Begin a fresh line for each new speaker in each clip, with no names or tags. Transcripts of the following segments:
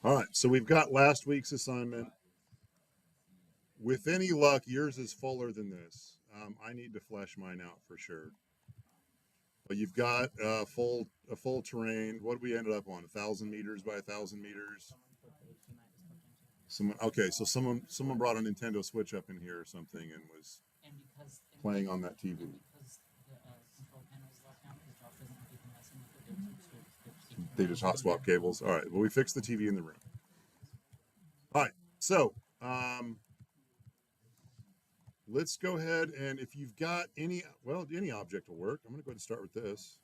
All right, so we've got last week's assignment. With any luck, yours is fuller than this. I need to flesh mine out for sure. But you've got a full terrain. What did we ended up on? 1,000 meters by 1,000 meters. Okay, so someone brought a Nintendo Switch up in here or something and was playing on that TV. They just hot swap cables. All right, well, we fixed the TV in the room. All right, so let's go ahead, and if you've got any object will work. I'm going to go ahead and start with this,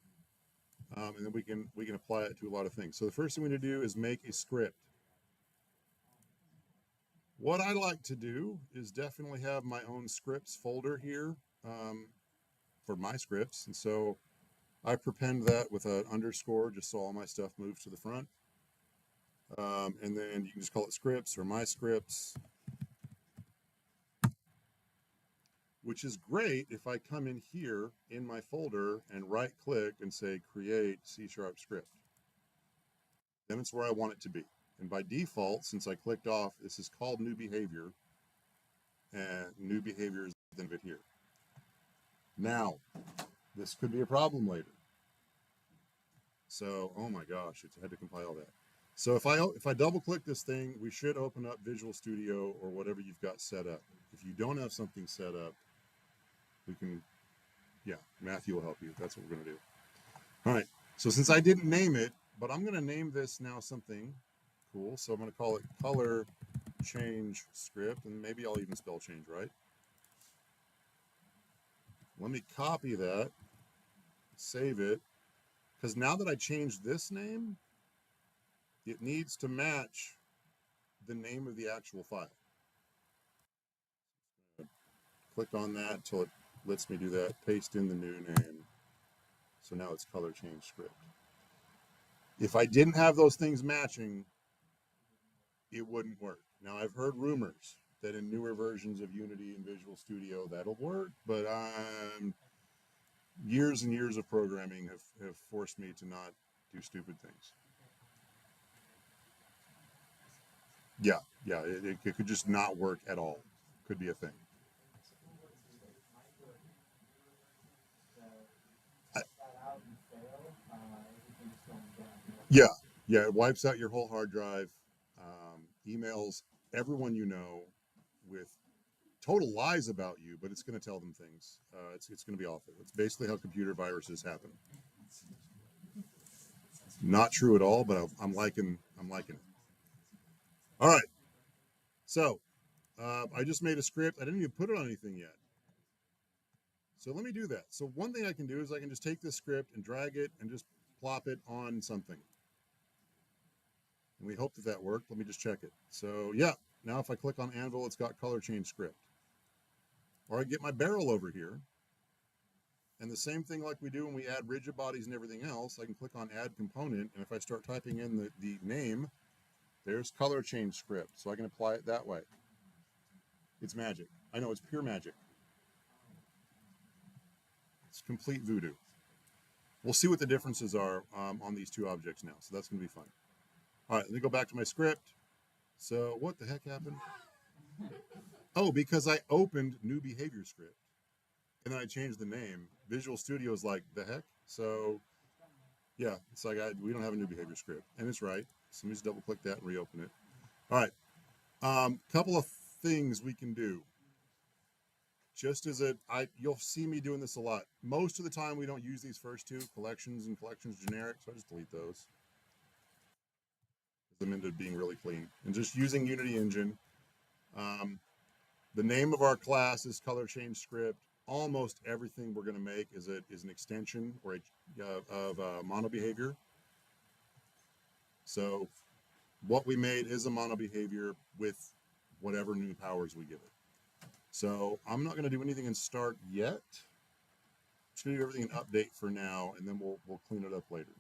and then we can apply it to a lot of things. So the first thing we need to do is make a script. What I like to do is definitely have my own scripts folder here for my scripts, and so I prepend that with an underscore just so all my stuff moves to the front, and then you can just call it scripts or my scripts, which is great if I come in here in my folder and right click and say create C# script. Then it's where I want it to be. And by default, since I clicked off, this is called new behavior, and new behavior is the end of it here. Now, this could be a problem later. So, oh my gosh, I had to compile that. So if I double click this thing, we should open up Visual Studio or whatever you've got set up. If you don't have something set up, we can, yeah, Matthew will help you. That's what we're going to do. All right. So since I didn't name it, but I'm going to name this now something cool. So I'm going to call it color change script, and maybe I'll even spell change right. Let me copy that, save it, because now that I changed this name, it needs to match the name of the actual file. Click on that until it lets me do that, paste in the new name. So now it's color change script. If I didn't have those things matching, it wouldn't work. Now I've heard rumors that in newer versions of Unity and Visual Studio that'll work, but years and years of programming have forced me to not do stupid things. Yeah, it could just not work at all. Could be a thing. Yeah, it wipes out your whole hard drive, emails everyone you know with total lies about you, but it's going to tell them things. It's going to be awful. It's basically how computer viruses happen. Not true at all, but I'm liking it. All right. So I just made a script. I didn't even put it on anything yet. So let me do that. So one thing I can do is I can just take this script and drag it and just plop it on something. And we hope that worked. Let me just check it. So yeah, now if I click on Anvil, it's got color change script. Or I get my barrel over here. And the same thing like we do when we add rigid bodies and everything else, I can click on add component. And if I start typing in the name, there's color change script. So I can apply it that way. It's magic. I know, it's pure magic. It's complete voodoo. We'll see what the differences are on these two objects now. So that's going to be fun. All right, let me go back to my script. So what the heck happened? Oh, because I opened new behavior script and then I changed the name. Visual Studio is like, the heck? So yeah, it's like we don't have a new behavior script, and it's right. So let me just double click that and reopen it. All right, couple of things we can do. Just as you'll see me doing this a lot. Most of the time we don't use these first two, collections and collections generic, so I just delete those. Them into being really clean and just using Unity Engine. The name of our class is color change script. Almost everything we're going to make is an extension or of mono behavior. So what we made is a mono behavior with whatever new powers we give it. So I'm not going to do anything in start yet. I'm just going to do everything in update for now, and then we'll clean it up later.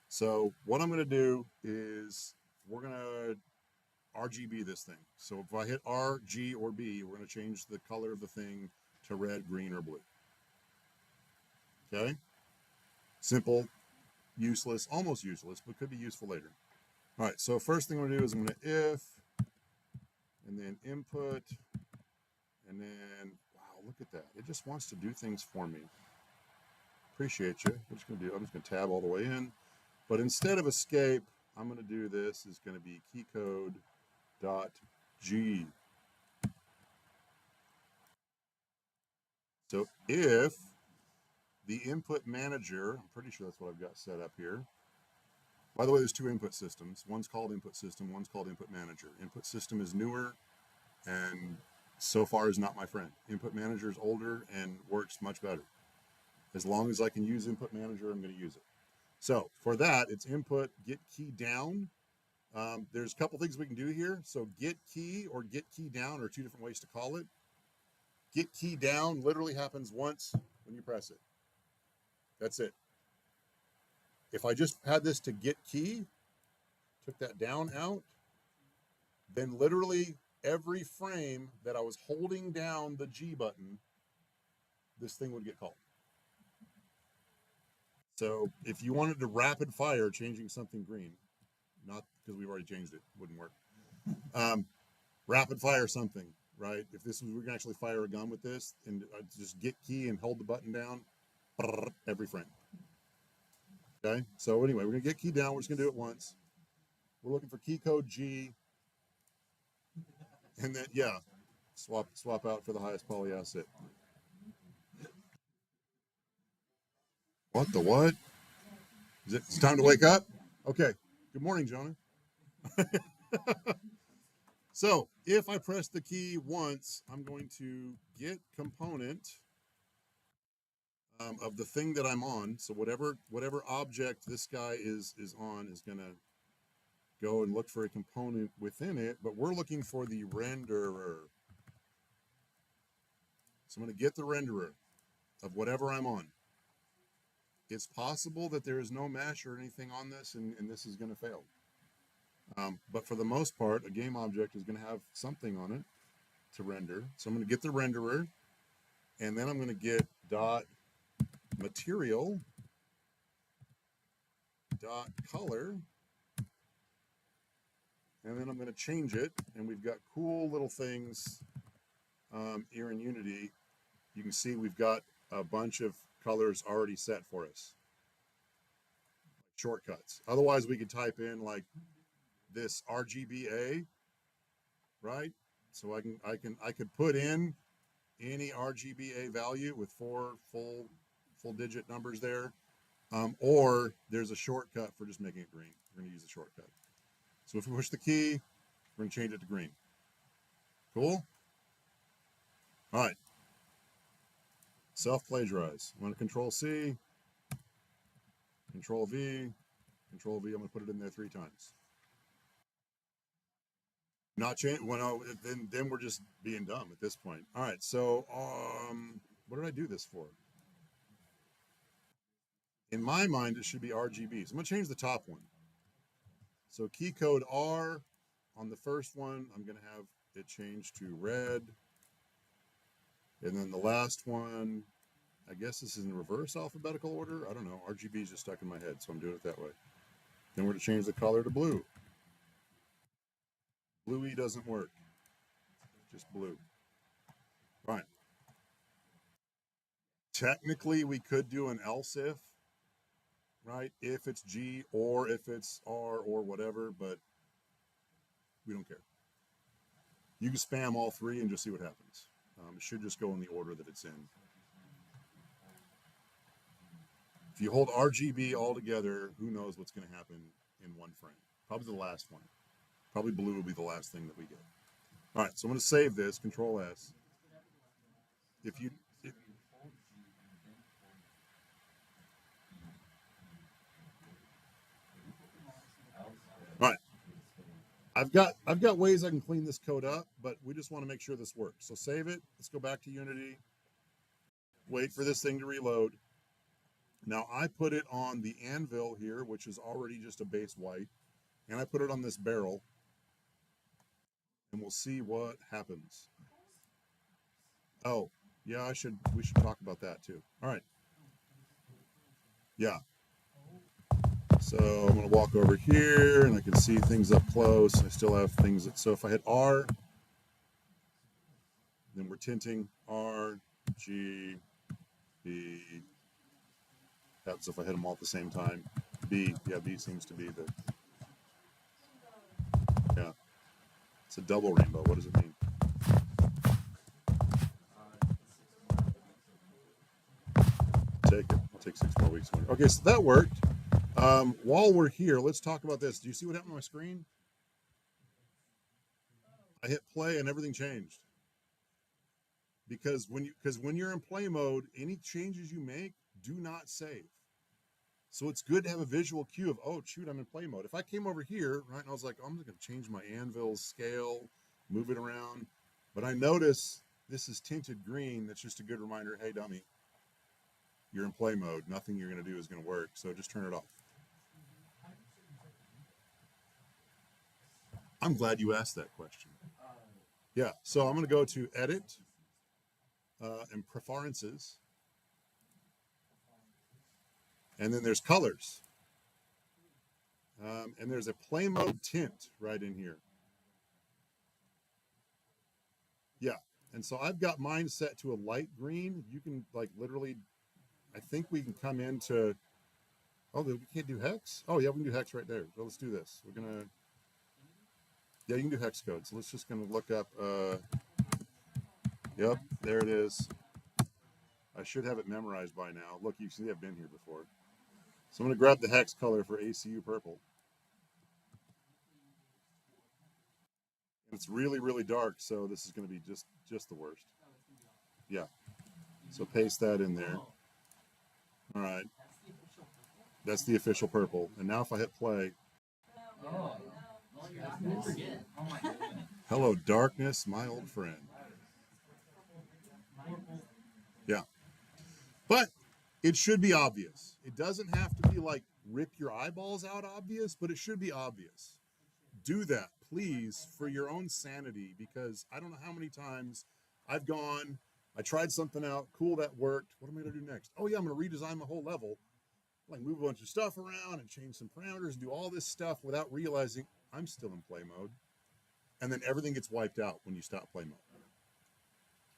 So what I'm going to do is we're going to RGB this thing. So if I hit R, G, or B, we're going to change the color of the thing to red, green, or blue. Okay? Simple, useless, almost useless, but could be useful later. All right, so first thing I'm gonna do is I'm gonna if, and then input, and then, wow, look at that. It just wants to do things for me. Appreciate you. I'm just gonna tab all the way in, but instead of escape, I'm gonna do this is gonna be keycode.g. So if the input manager, I'm pretty sure that's what I've got set up here. By the way, there's two input systems. One's called input system, one's called input manager. Input system is newer and so far is not my friend. Input manager is older and works much better. As long as I can use input manager, I'm going to use it. So for that, it's input GetKeyDown. There's a couple things we can do here. So GetKey or GetKeyDown are two different ways to call it. GetKeyDown literally happens once when you press it. That's it. If I just had this to GetKey, took that down out, then literally every frame that I was holding down the G button, this thing would get called. So if you wanted to rapid fire changing something green, not because we've already changed it, wouldn't work. Rapid fire something, right? If this was, we can actually fire a gun with this and just get key and hold the button down every frame. Okay, so anyway, we're gonna get key down. We're just gonna do it once. We're looking for key code G, and then yeah, swap out for the highest poly asset. What the what? It's time to wake up? Okay. Good morning, Jonah. So if I press the key once, I'm going to get component of the thing that I'm on. So whatever object this guy is on is going to go and look for a component within it, but we're looking for the renderer. So I'm going to get the renderer of whatever I'm on. It's possible that there is no mesh or anything on this, and this is going to fail. But for the most part, a game object is going to have something on it to render. So I'm going to get the renderer, and then I'm going to get dot material dot color, and then I'm going to change it. And we've got cool little things here in Unity. You can see we've got a bunch of colors already set for us, shortcuts. Otherwise, we could type in like this RGBA, right? So I could put in any RGBA value with 4 full digit numbers there, or there's a shortcut for just making it green. We're going to use the shortcut. So if we push the key, we're going to change it to green. Cool. All right. Self-plagiarize. I'm going to Control C, Control V, Control V. I'm going to put it in there 3 times. Not change. Well, then we're just being dumb at this point. All right. So what did I do this for? In my mind, it should be RGB. So I'm going to change the top one. So key code R on the first one, I'm going to have it changed to red. And then the last one, I guess this is in reverse alphabetical order. I don't know. RGB is just stuck in my head, so I'm doing it that way. Then we're going to change the color to blue. Bluey doesn't work. Just blue. All right. Technically, we could do an else if, right? If it's G or if it's R or whatever, but we don't care. You can spam all 3 and just see what happens. It should just go in the order that it's in. If you hold RGB all together, who knows what's going to happen in one frame? Probably the last one. Probably blue will be the last thing that we get. All right, so I'm going to save this, Control S. All right, I've got ways I can clean this code up, but we just want to make sure this works. So save it. Let's go back to Unity. Wait for this thing to reload. Now I put it on the anvil here, which is already just a base white, and I put it on this barrel, and we'll see what happens. Oh, yeah, we should talk about that too. All right. Yeah. So I'm going to walk over here and I can see things up close. I still have things that, so if I hit R, then we're tinting R, G, B. Happens if I hit them all at the same time. B, yeah, B seems to be the, yeah. It's a double rainbow. What does it mean? Take it. I'll take 6 more weeks. Okay, so that worked. While we're here, let's talk about this. Do you see what happened on my screen? I hit play and everything changed. Because when you're in play mode, any changes you make do not save. So it's good to have a visual cue of, oh shoot, I'm in play mode. If I came over here, right, and I was like, oh, I'm just gonna change my anvil's scale, move it around, but I notice this is tinted green. That's just a good reminder, hey dummy, you're in play mode. Nothing you're gonna do is gonna work. So just turn it off. I'm glad you asked that question. Yeah, so I'm going to go to Edit and Preferences. And then there's Colors. And there's a Play Mode Tint right in here. Yeah, and so I've got mine set to a light green. You can like literally, I think we can come into, oh, we can't do hex? Oh yeah, we can do hex right there. So let's do this. We're going to, yeah, you can do hex code. So let's just going to look up, yep, there it is. I should have it memorized by now. Look, you see I've been here before. So I'm going to grab the hex color for ACU purple. It's really, really dark, so this is going to be just the worst. Yeah. So paste that in there. All right. That's the official purple. And now if I hit play. Hello, darkness, my old friend. Yeah. But it should be obvious. It doesn't have to be like rip your eyeballs out obvious, but it should be obvious. Do that, please, for your own sanity, because I don't know how many times I've gone, I tried something out, cool, that worked. What am I going to do next? Oh, yeah, I'm going to redesign my whole level. Like move a bunch of stuff around and change some parameters and do all this stuff without realizing I'm still in play mode. And then everything gets wiped out when you stop play mode.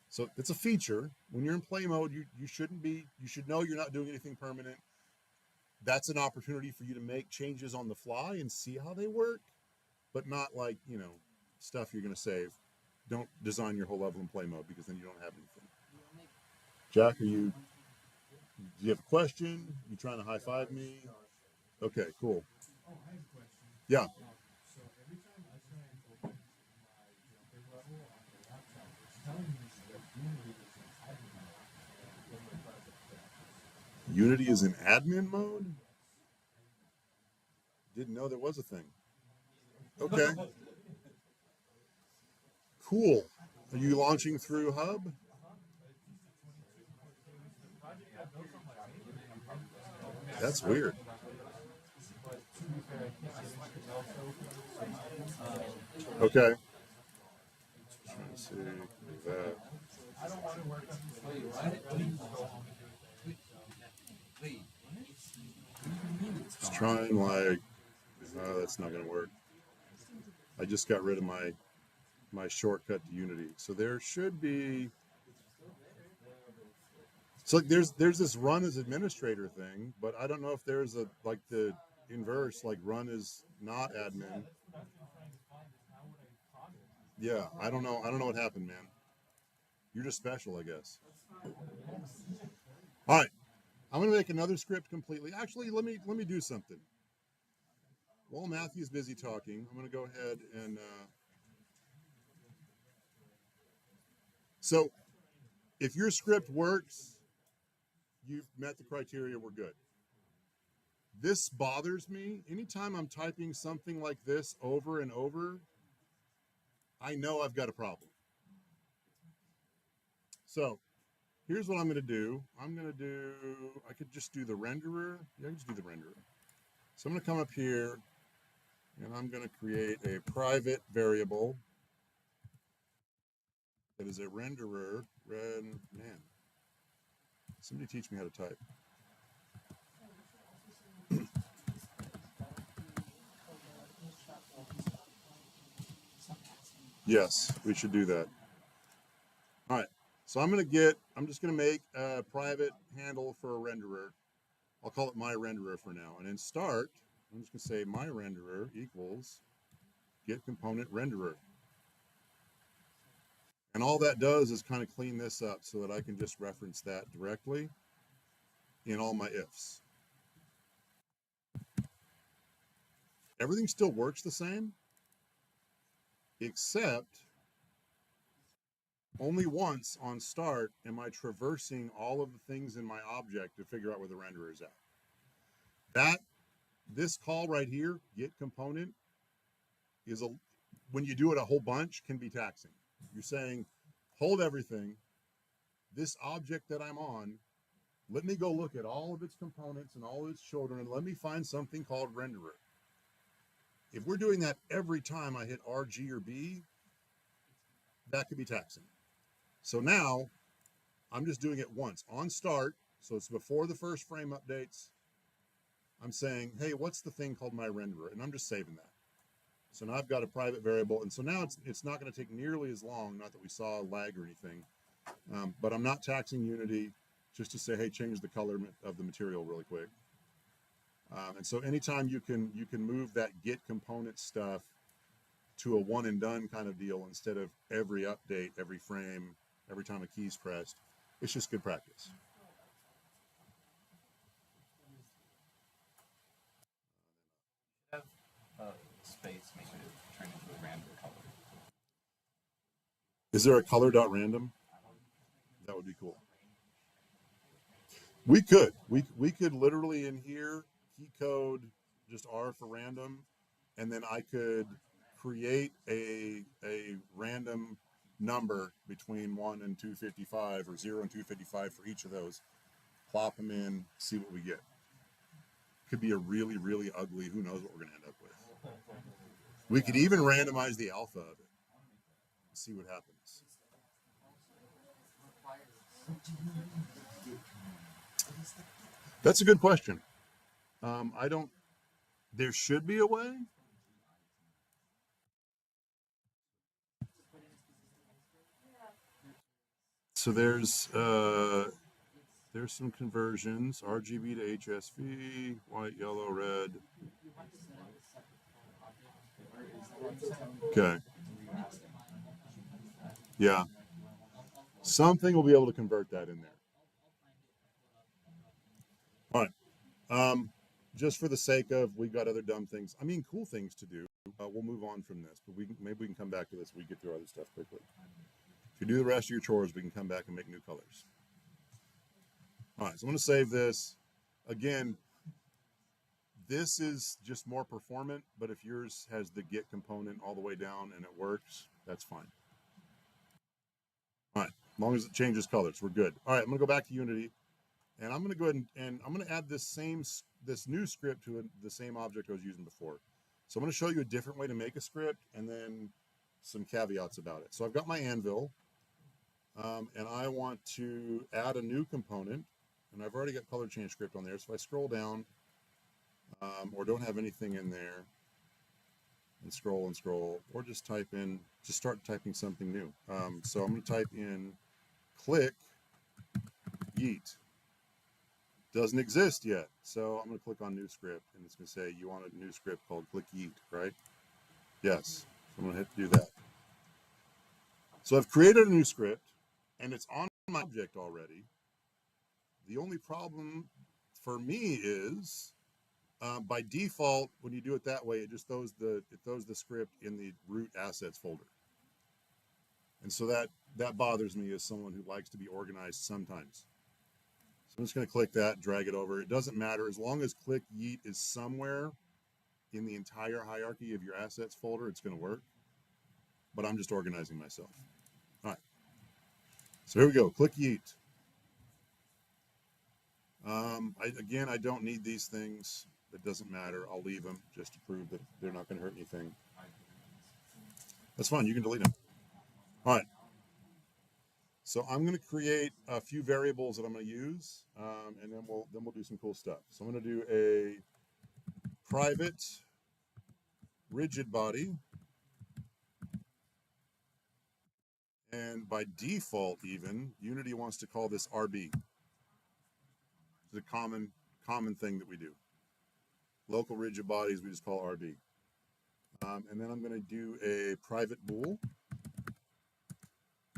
So it's a feature. When you're in play mode, you shouldn't be, you should know you're not doing anything permanent. That's an opportunity for you to make changes on the fly and see how they work, but not like, you know, stuff you're going to save. Don't design your whole level in play mode because then you don't have anything. Jack, do you have a question? You trying to high five me? Okay, cool. Yeah. Unity is in admin mode? Didn't know there was a thing. Okay. Cool. Are you launching through Hub? That's weird. Okay. Trying to see that. Just trying like, that's not going to work. I just got rid of my shortcut to Unity. So there should be. So like there's this run as administrator thing, but I don't know if there's a like the inverse, like run is not admin. Yeah, I don't know. I don't know what happened, man. You're just special, I guess. All right, I'm gonna make another script completely. Actually, let me do something. While Matthew's busy talking, I'm gonna go ahead and. So, if your script works, you've met the criteria. We're good. This bothers me. Anytime I'm typing something like this over and over, I know I've got a problem. So here's what I'm going to do. I could just do the renderer. Yeah, I can just do the renderer. So I'm going to come up here and I'm going to create a private variable that is a renderer. Man, somebody teach me how to type. Yes, we should do that. All right. So I'm just going to make a private handle for a renderer. I'll call it my renderer for now. And in start, I'm just going to say my renderer equals GetComponent_renderer. And all that does is kind of clean this up so that I can just reference that directly in all my ifs. Everything still works the same, except only once on start am I traversing all of the things in my object to figure out where the renderer is at. This call right here, GetComponent, is when you do it a whole bunch, can be taxing. You're saying, hold everything, this object that I'm on, let me go look at all of its components and all of its children, and let me find something called renderer. If we're doing that every time I hit R, G, or B, that could be taxing. So now I'm just doing it once on start. So it's before the first frame updates. I'm saying, hey, what's the thing called my renderer? And I'm just saving that. So now I've got a private variable. And so now it's not going to take nearly as long, not that we saw a lag or anything, but I'm not taxing Unity just to say, hey, change the color of the material really quick. And so anytime you can move that get component stuff to a one and done kind of deal instead of every update, every frame, every time a key's pressed, it's just good practice.
Have space, make it turn into a random color.
Is there a color.random? That would be cool. We could literally in here key code just R for random, and then I could create a random number between 1 and 255 or 0 and 255 for each of those. Plop them in, see what we get. Could be a really, really ugly, who knows what we're going to end up with. We could even randomize the alpha of it and see what happens. That's a good question. There should be a way. So there's some conversions, RGB to HSV, white, yellow, red. Okay. Yeah. Something will be able to convert that in there. All right. Just for the sake of, we've got other dumb things. I mean, cool things to do. We'll move on from this, but maybe we can come back to this. We get through other stuff quickly. If you do the rest of your chores, we can come back and make new colors. All right. So I'm going to save this. Again, this is just more performant, but if yours has the get component all the way down and it works, that's fine. All right, as long as it changes colors, we're good. All right, I'm gonna go back to Unity, and I'm gonna go ahead and I'm gonna add this new script to the same object I was using before. So I'm gonna show you a different way to make a script and then some caveats about it. So I've got my anvil, and I want to add a new component, and I've already got color change script on there. So if I scroll down, or don't have anything in there, and scroll, or just start typing something new. So I'm going to type in click yeet. Doesn't exist yet. So I'm going to click on new script, and it's going to say you want a new script called click yeet, right? Yes. So I'm going to hit do that. So I've created a new script, and it's on my object already. The only problem for me is by default, when you do it that way, it just throws the script in the root assets folder. And so that bothers me as someone who likes to be organized sometimes. So I'm just going to click that, drag it over. It doesn't matter as long as click yeet is somewhere in the entire hierarchy of your assets folder, it's going to work. But I'm just organizing myself. All right. So here we go. Click yeet. Again, I don't need these things. It doesn't matter. I'll leave them just to prove that they're not going to hurt anything. That's fine. You can delete them. All right. So I'm going to create a few variables that I'm going to use, and then we'll do some cool stuff. So I'm going to do a private rigid body And by default, even, Unity wants to call this RB. It's a common thing that we do. Local rigid bodies, we just call RB. And then I'm going to do a private bool.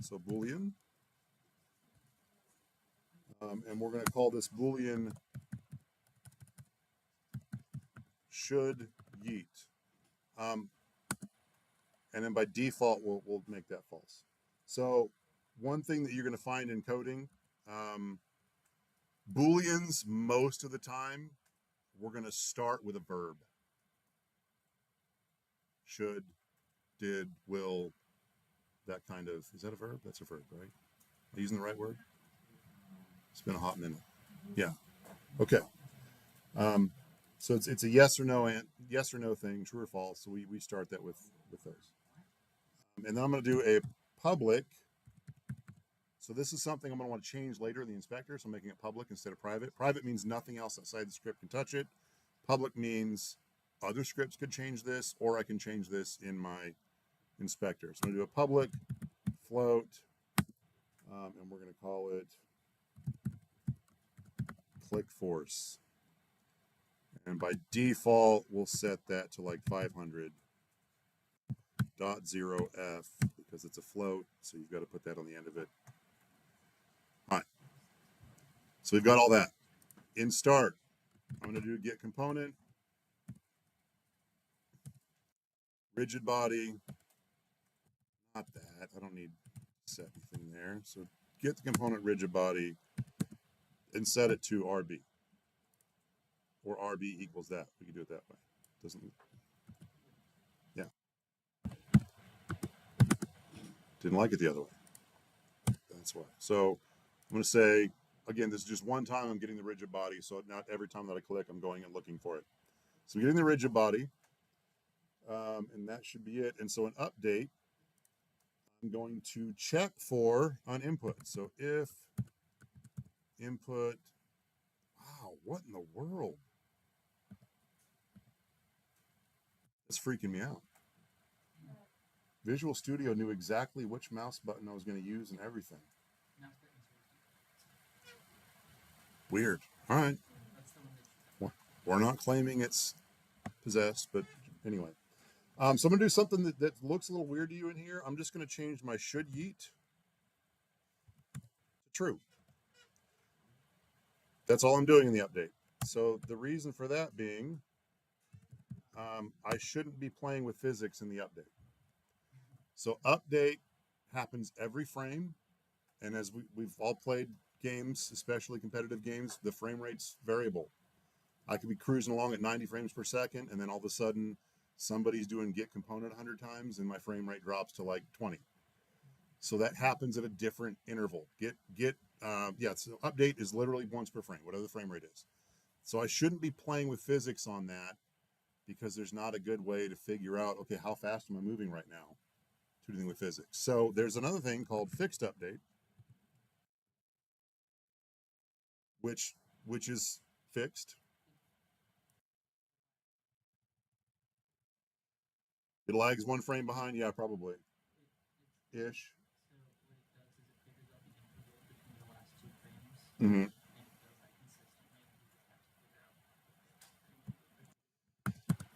So Boolean. And we're going to call this Boolean should yeet. And then by default, we'll make that false. So one thing that you're going to find in coding, Booleans, most of the time, we're going to start with a verb. Should, did, will, that kind of, is that a verb? That's a verb, right? Am I using the right word? It's been a hot minute. Yeah. Okay. So it's a yes or no thing, true or false. So we start that with those. And then I'm going to do a public. So this is something I'm going to want to change later in the inspector. So I'm making it public instead of private. Private means nothing else outside the script can touch it. Public means other scripts could change this, or I can change this in my inspector. So I'm going to do a public float, and we're going to call it click force. And by default, we'll set that to like 500.0f because it's a float. So you've got to put that on the end of it. All right. So we've got all that. In start, I'm going to do GetComponent, rigid body, not that. I don't need to set anything there. So get the component rigid body and set it to RB. Or RB equals that. We can do it that way. Doesn't, yeah. Didn't like it the other way. That's why. So I'm going to say, again, this is just one time I'm getting the rigid body, so not every time that I click, I'm going and looking for it. So I'm getting the rigid body, and that should be it. And so an update, I'm going to check for on input. So if input, wow, what in the world? That's freaking me out. Visual Studio knew exactly which mouse button I was going to use and everything. Weird. All right. We're not claiming it's possessed, but anyway. So I'm going to do something that looks a little weird to you in here. I'm just going to change my should yeet to true. That's all I'm doing in the update. So the reason for that being, I shouldn't be playing with physics in the update. So update happens every frame. And as we've all played games, especially competitive games, the frame rate's variable. I could be cruising along at 90 frames per second, and then all of a sudden somebody's doing GetComponent 100 times and my frame rate drops to like 20. So that happens at a different interval. So update is literally once per frame, whatever the frame rate is. So I shouldn't be playing with physics on that because there's not a good way to figure out, okay, how fast am I moving right now to dealing with physics. So there's another thing called FixedUpdate, which is fixed. It lags one frame behind, yeah, probably. Ish. Mm-hmm.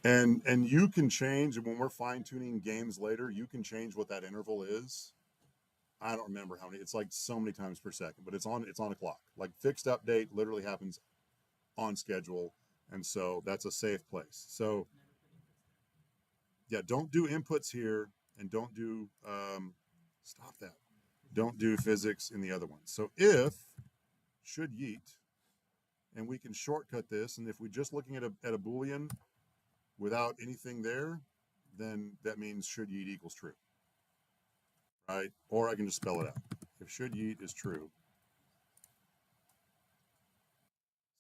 And you can change, and when we're fine-tuning games later, you can change what that interval is. I don't remember how many. It's like so many times per second, but it's on a clock. Like FixedUpdate literally happens on schedule, and so that's a safe place. So yeah, don't do inputs here, and don't do stop that. Don't do physics in the other one. So if should yeet, and we can shortcut this, and if we're just looking at a Boolean without anything there, then that means should yeet equals true, right? Or I can just spell it out. If should yeet is true.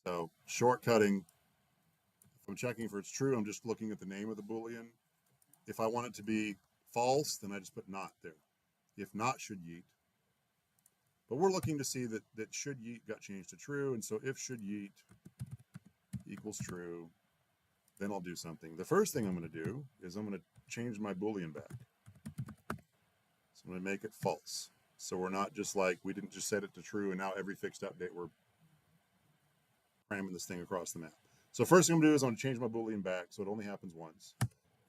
So shortcutting, if I'm checking for it's true, I'm just looking at the name of the Boolean. If I want it to be false, then I just put not there. If not should yeet. But we're looking to see that should yeet got changed to true. And so if should yeet equals true, then I'll do something. The first thing I'm going to do is I'm going to change my Boolean back. I'm going to make it false. So we're not just like, we didn't just set it to true and now every fixed update we're cramming this thing across the map. So first thing I'm going to do is I'm going to change my Boolean back so it only happens once.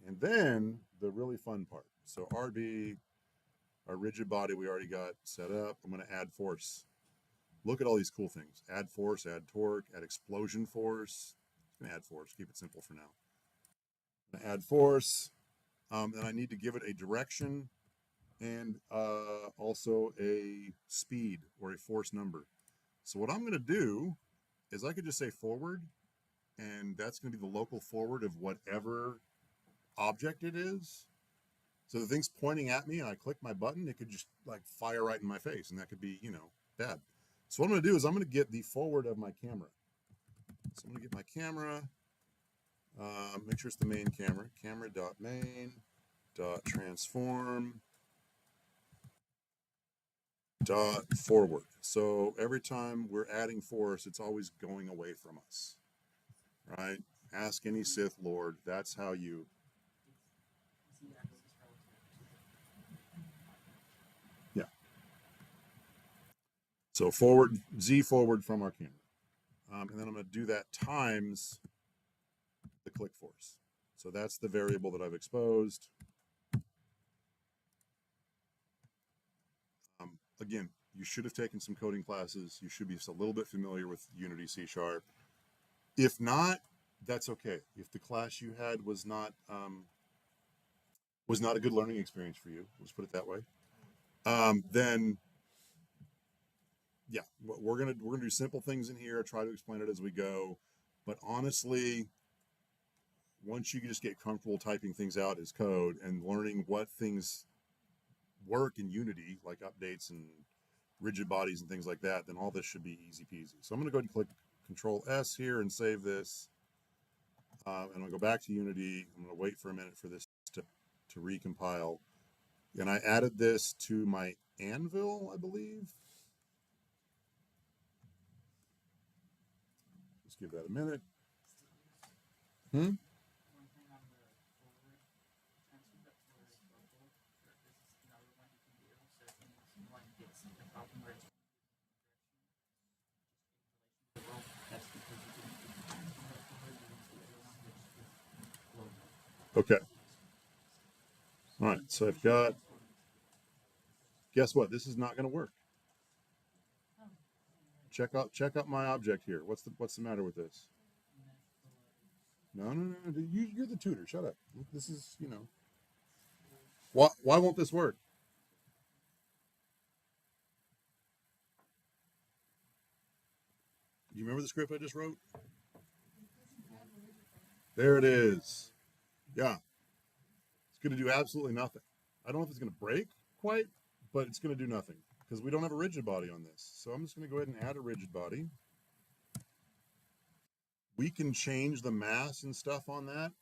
And then the really fun part. So RB, our rigid body we already got set up. I'm going to add force. Look at all these cool things. Add force, add torque, add explosion force. I'm going to add force. Keep it simple for now. I'm going to add force. And I need to give it a direction and also a speed or a force number. So what I'm going to do is I could just say forward, and that's going to be the local forward of whatever object it is. So the thing's pointing at me and I click my button, it could just like fire right in my face, and that could be, you know, bad. So what I'm going to do is I'm going to get the forward of my camera. So I'm going to get my camera, make sure it's the main camera, Camera.main.transform.forward. So every time we're adding force, it's always going away from us, right? Ask any Sith Lord. That's how you. Yeah. So forward, Z forward from our camera. And then I'm going to do that times the click force. So that's the variable that I've exposed. Again, you should have taken some coding classes. You should be just a little bit familiar with Unity C#. If not, that's okay. If the class you had was not a good learning experience for you, let's put it that way, then yeah, we're gonna do simple things in here. Try to explain it as we go, but honestly, once you can just get comfortable typing things out as code and learning what things work in Unity, like updates and rigid bodies and things like that, then all this should be easy peasy. So I'm going to go ahead and click Control S here and save this. And I'm going to go back to Unity. I'm going to wait for a minute for this to recompile. And I added this to my anvil, I believe. Just give that a minute. Okay. All right. So I've got, guess what? This is not going to work. Check out my object here. What's the matter with this? No. You're the tutor. Shut up. This is, you know. Why won't this work? Do you remember the script I just wrote? There it is. Yeah. It's going to do absolutely nothing. I don't know if it's going to break quite, but it's going to do nothing because we don't have a rigid body on this. So I'm just going to go ahead and add a rigid body. We can change the mass and stuff on that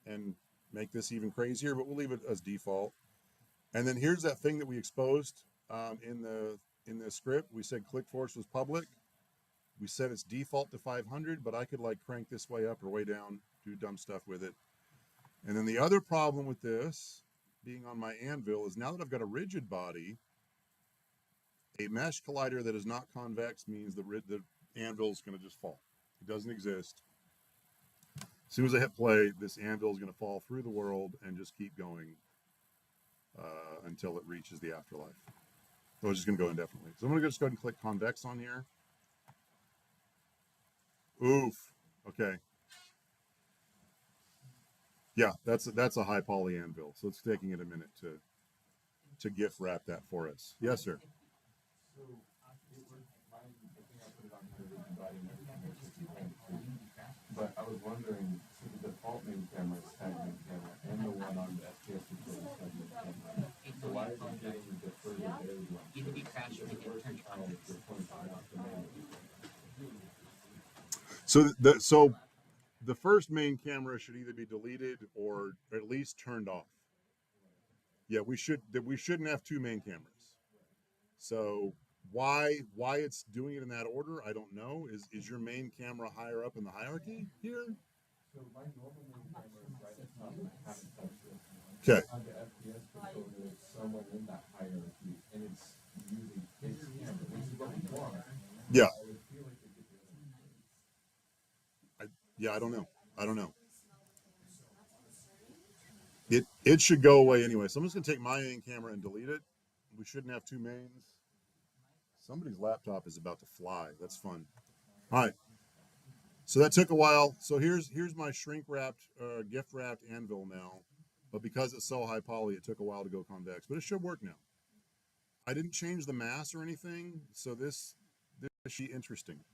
and make this even crazier, but we'll leave it as default. And then here's that thing that we exposed in the script. We said click force was public. We set its default to 500, but I could like crank this way up or way down, do dumb stuff with it. And then the other problem with this being on my anvil is now that I've got a rigid body, a mesh collider that is not convex means the anvil is going to just fall. It doesn't exist. As soon as I hit play, this anvil is going to fall through the world and just keep going until it reaches the afterlife. So it's just going to go indefinitely. So I'm going to just go ahead and click convex on here. Oof. Okay. Yeah, that's a high poly anvil. So it's taking it a minute to GIF wrap that for us. Yes, sir.
But I was wondering, so the default main camera is tag main camera, and the one on the FPS recorder is tag main camera. So why is it getting the further buried one?
You can be crashed and
Where's the file if you're pointing out the main?
So the first main camera should either be deleted or at least turned off. Yeah, we shouldn't have two main cameras. So why it's doing it in that order, I don't know. Is your main camera higher up in the hierarchy here?
So my normal main camera is right at the top. I haven't touched it.
Okay.
On the FPS controller, it's somewhere in that
I don't know. I don't know. It should go away anyway. So I'm just gonna take my main camera and delete it. We shouldn't have two mains. Somebody's laptop is about to fly. That's fun. All right. So that took a while. So here's my shrink wrapped, gift wrapped anvil now. But because it's so high poly, it took a while to go convex. But it should work now. I didn't change the mass or anything, so this should be interesting.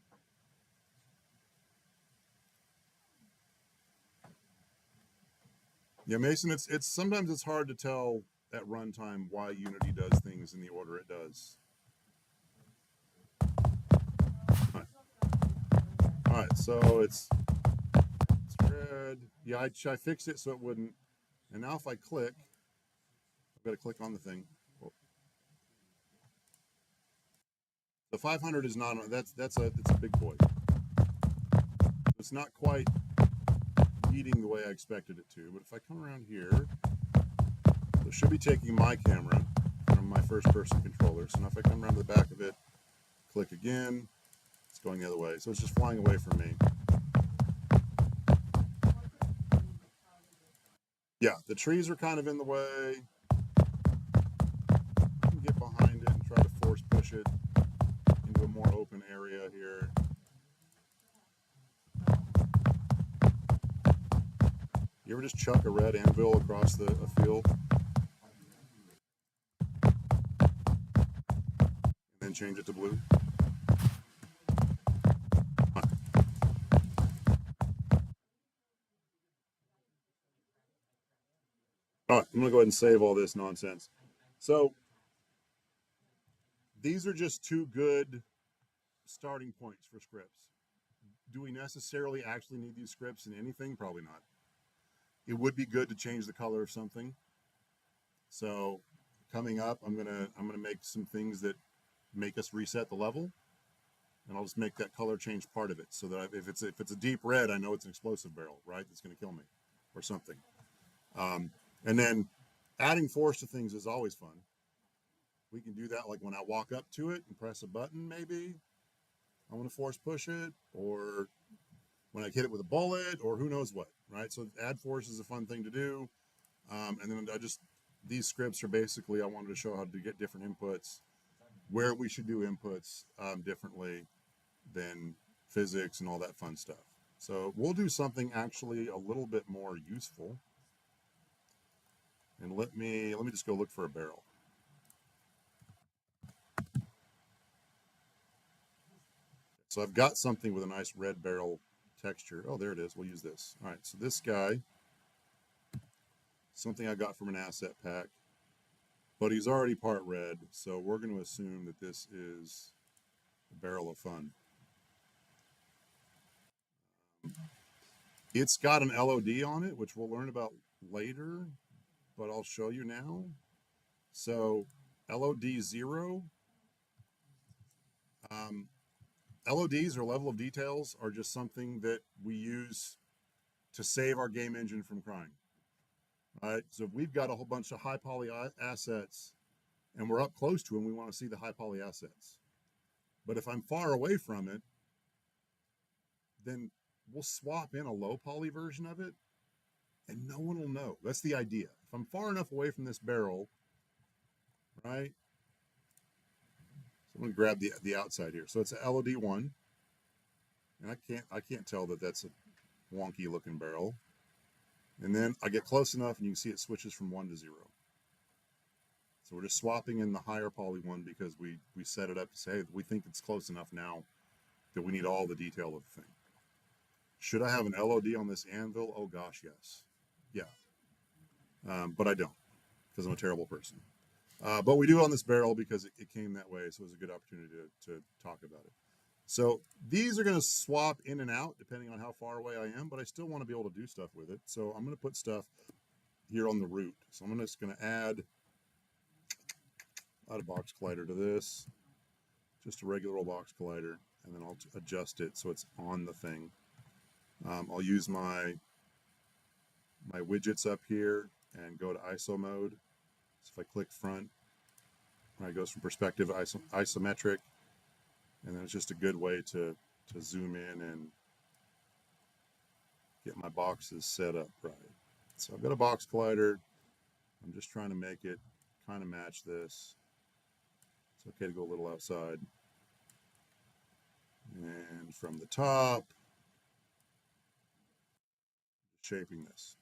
Yeah, Mason, it's sometimes it's hard to tell at runtime why Unity does things in the order it does. All right, so it's red. Yeah, I fixed it so it wouldn't. And now if I click, I've got to click on the thing. The 500 is not, it's a big boy. It's not quite beating the way I expected it to, but if I come around here, it should be taking my camera from my first person controller. So now if I come around to the back of it, click again, it's going the other way. So it's just flying away from me. Yeah, the trees are kind of in the way. I can get behind it and try to force push it into a more open area here. You ever just chuck a red anvil across a field? And then change it to blue? All right, I'm going to go ahead and save all this nonsense. So these are just two good starting points for scripts. Do we necessarily actually need these scripts in anything? Probably not. It would be good to change the color of something. So coming up, I'm gonna make some things that make us reset the level, and I'll just make that color change part of it, so that if it's a deep red, I know it's an explosive barrel, right? That's gonna kill me, or something. And then adding force to things is always fun. We can do that like when I walk up to it and press a button, maybe I want to force push it, or when I hit it with a bullet, or who knows what, right? So AddForce is a fun thing to do. And then these scripts are basically, I wanted to show how to get different inputs, where we should do inputs differently than physics and all that fun stuff. So we'll do something actually a little bit more useful. And let me just go look for a barrel. So I've got something with a nice red barrel texture. Oh, there it is. We'll use this. All right, so this guy, something I got from an asset pack, but he's already part red, so we're going to assume that this is a barrel of fun. It's got an LOD on it, which we'll learn about later, but I'll show you now. So LOD 0, LODs, or level of details, are just something that we use to save our game engine from crying. Right? So if we've got a whole bunch of high poly assets and we're up close to them, we want to see the high poly assets. But if I'm far away from it, then we'll swap in a low poly version of it and no one will know. That's the idea. If I'm far enough away from this barrel, right? So I'm going to grab the outside here. So it's a LOD 1. And I can't tell that that's a wonky looking barrel. And then I get close enough and you can see it switches from 1 to 0. So we're just swapping in the higher poly one because we set it up to say, hey, we think it's close enough now that we need all the detail of the thing. Should I have an LOD on this anvil? Oh gosh, yes. Yeah. But I don't, because I'm a terrible person. But we do on this barrel because it came that way, so it was a good opportunity to talk about it. So these are going to swap in and out depending on how far away I am, but I still want to be able to do stuff with it. So I'm going to put stuff here on the root. So I'm just going to add a box collider to this, just a regular old box collider, and then I'll adjust it so it's on the thing. I'll use my widgets up here and go to ISO mode. So if I click front, it goes from perspective to isometric, and then it's just a good way to zoom in get my boxes set up right. So I've got a box collider. I'm just trying to make it kind of match this. It's okay to go a little outside. And from the top, shaping this.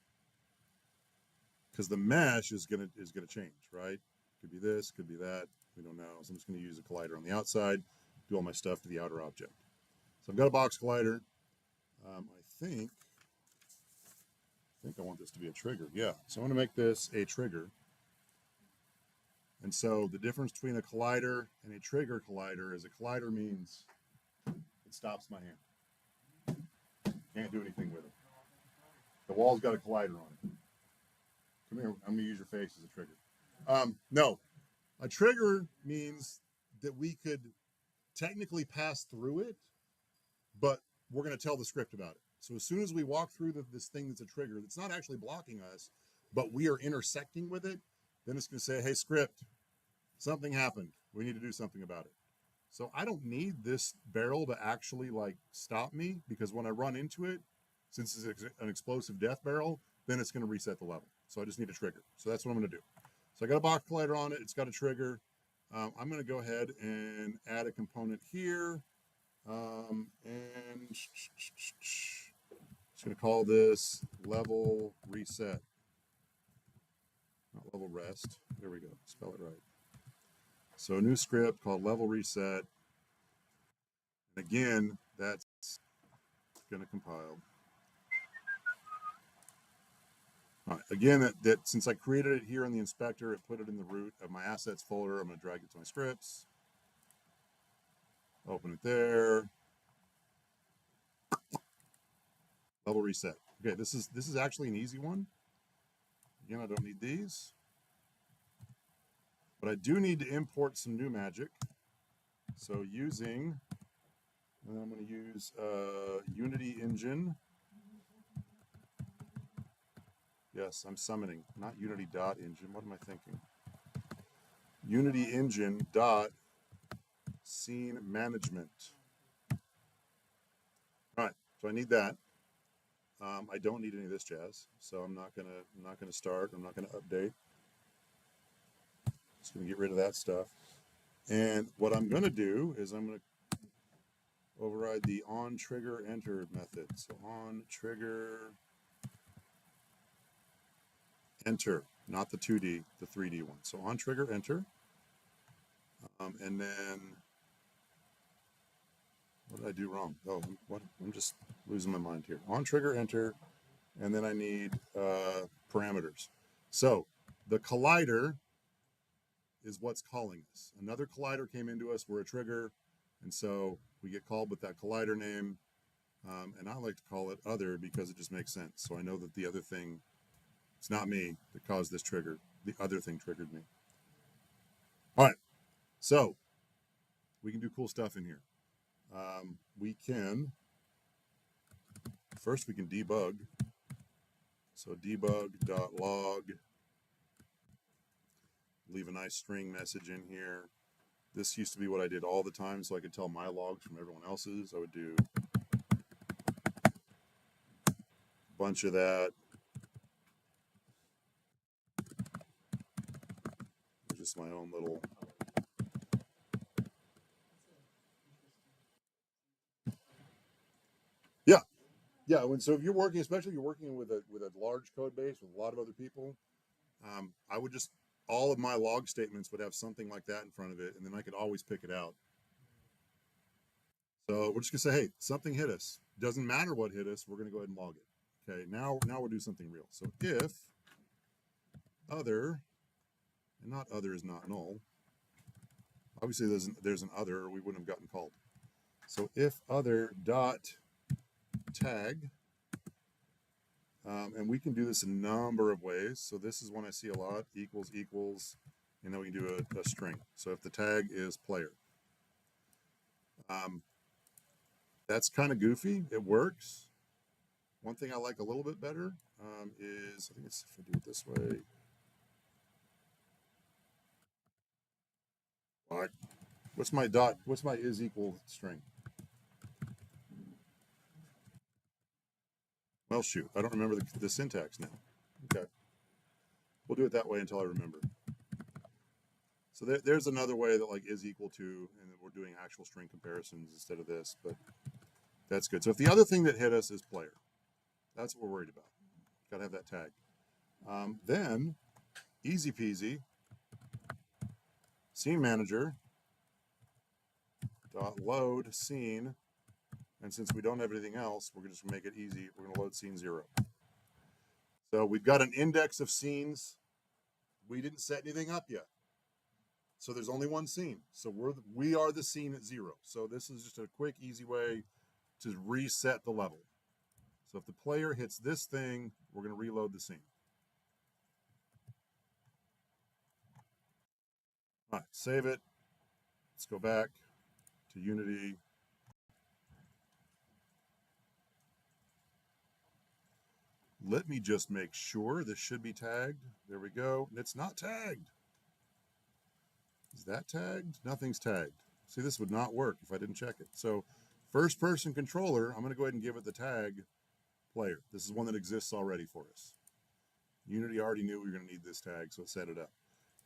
Because the mesh is gonna change, right? Could be this, could be that. We don't know. So I'm just going to use a collider on the outside, do all my stuff to the outer object. So I've got a box collider. I think I want this to be a trigger. Yeah. So I'm going to make this a trigger. And so the difference between a collider and a trigger collider is a collider means it stops my hand. Can't do anything with it. The wall's got a collider on it. Come here. I'm going to use your face as a trigger. No, a trigger means that we could technically pass through it, but we're going to tell the script about it. So as soon as we walk through this thing that's a trigger that's not actually blocking us, but we are intersecting with it, then it's going to say, hey, script, something happened. We need to do something about it. So I don't need this barrel to actually like stop me, because when I run into it, since it's an explosive death barrel, then it's going to reset the level. So I just need a trigger. So that's what I'm going to do. So I got a box collider on it. It's got a trigger. I'm going to go ahead and add a component here. And just going to call this level reset. Not level rest. There we go. Spell it right. So a new script called level reset. And again, that's going to compile. All right. Again, that since I created it here in the inspector, it put it in the root of my assets folder. I'm going to drag it to my scripts. Open it there. Level reset. Okay, this is actually an easy one. Again, I don't need these, but I do need to import some new magic. So using, I'm going to use Unity Engine. Yes, I'm summoning, not Unity .engine. What am I thinking? Unity Engine .scene management. All right, so I need that. I don't need any of this jazz, so I'm not gonna start. I'm not gonna update. Just gonna get rid of that stuff. And what I'm gonna do is I'm gonna override the OnTriggerEnter method. So OnTriggerEnter, not the 2D, the 3D one. So OnTriggerEnter, and then what did I do wrong? Oh, I'm just losing my mind here. OnTriggerEnter, and then I need parameters. So the collider is what's calling us. Another collider came into us. We're a trigger, and so we get called with that collider name. And I like to call it other because it just makes sense. So I know that the other thing, it's not me that caused this trigger. The other thing triggered me. All right, so we can do cool stuff in here. We can, first we can debug. So debug.log, leave a nice string message in here. This used to be what I did all the time, so I could tell my logs from everyone else's. I would do a bunch of that. Just my own little. Yeah, so if you're working, especially if you're working with a large code base with a lot of other people, I would just, all of my log statements would have something like that in front of it, and then I could always pick it out. So we're just gonna say, hey, something hit us. Doesn't matter what hit us. We're gonna go ahead and log it. Okay, now we'll do something real. So if other, and not other is not null. Obviously there's an other, or we wouldn't have gotten called. So if other dot tag, and we can do this a number of ways. So this is one I see a lot, equals, and then we can do a string. So if the tag is player, that's kind of goofy. It works. One thing I like a little bit better is, I think it's, if I do it this way, what's my is equal string? Well, shoot, I don't remember the syntax now. Okay. We'll do it that way until I remember. So there's another way that like is equal to, and then we're doing actual string comparisons instead of this, but that's good. So if the other thing that hit us is player, that's what we're worried about. Got to have that tag. Then, easy peasy, scene manager dot load scene, and since we don't have anything else, we're just gonna make it easy. We're gonna load scene 0. So we've got an index of scenes. We didn't set anything up yet. So there's only one scene. So we are the scene at 0. So this is just a quick, easy way to reset the level. So if the player hits this thing, we're going to reload the scene. All right, save it. Let's go back to Unity. Let me just make sure this should be tagged. There we go. It's not tagged. Is that tagged? Nothing's tagged. See, this would not work if I didn't check it. So first person controller, I'm going to go ahead and give it the tag player. This is one that exists already for us. Unity already knew we were going to need this tag, so it set it up.